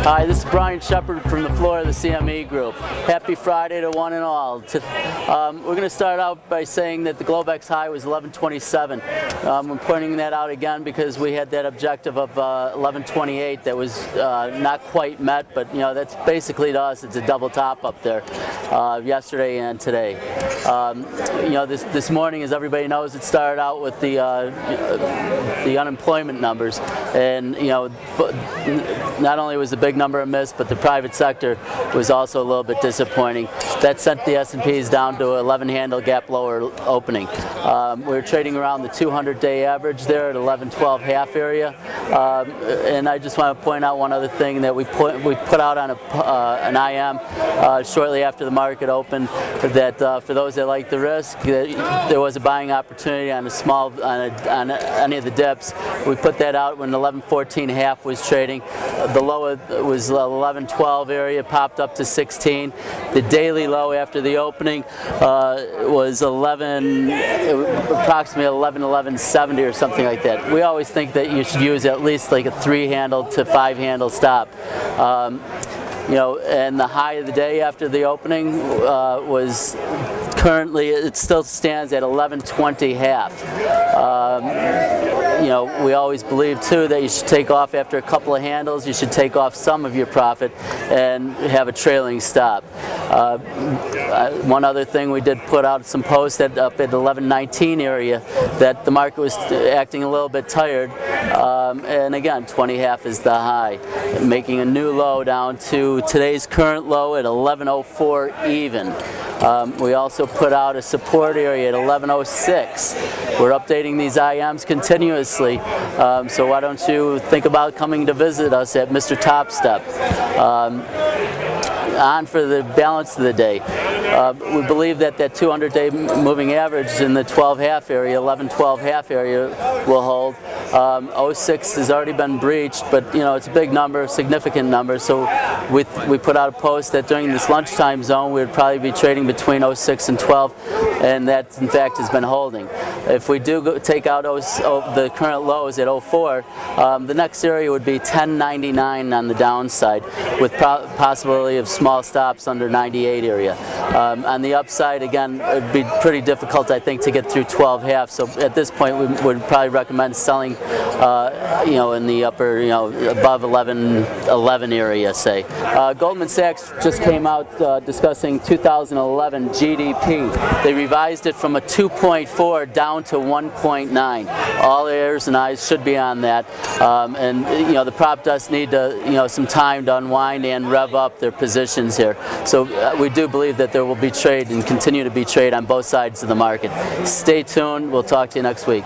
Hi, this is Brian Shepard from the floor of the CME Group. Happy Friday to one and all. We're going to start out by saying that the Globex high was 1127. We're pointing that out again because we had that objective of 1128 that was not quite met, but you know, that's basically to us, it's a double top up there yesterday and today. You know, this morning, as everybody knows, it started out with the unemployment numbers, and you know, not only was the big number a miss, but the private sector was also a little bit disappointing. That sent the S&Ps down to 11 handle gap lower opening. We were trading around the 200-day average there at 1112 half area, and I just want to point out one other thing that we put out on an IM shortly after the market opened, that for those that like the risk, that there was a buying opportunity on on any of the dips. We put that out when 1114 half was trading. The low was 1112 area, popped up to 16. The daily low after the opening was approximately 1170 or something like that. We always think that you should use at least like a 3-handle to 5-handle stop. You know, and the high of the day after the opening was currently, it still stands at 1120 half. You know, we always believe too that you should take off after a couple of handles. You should take off some of your profit and have a trailing stop. One other thing, we did put out some posts up at 1119 area that the market was acting a little bit tired, and again, 20 half is the high, making a new low down to today's current low at 1104 even. We also put out a support area at 1106. We're updating these IMs continuously, so why don't you think about coming to visit us at Mr. Top Step. On for the balance of the day. We believe that 200-day moving average in the 12 half area, 1112 half area will hold. 06 has already been breached, but you know, it's a big number, significant number, so we put out a post that during this lunchtime zone we would probably be trading between 06 and 12, and that in fact has been holding. If we do take out the current lows at 04, the next area would be 1099 on the downside, with possibility of small stops under 98 area. On the upside, again, it would be pretty difficult, I think, to get through 12 half. So at this point, we would probably recommend selling, you know, in the upper, you know, above 11 area, say. Goldman Sachs just came out discussing 2011 GDP. They revised it from a 2.4 down to 1.9. All ears and eyes should be on that, and you know, the prop does need to, you know, some time to unwind and rev up their positions here. So we do believe that there will be trade and continue to be trade on both sides of the market. Stay tuned. We'll talk to you next week.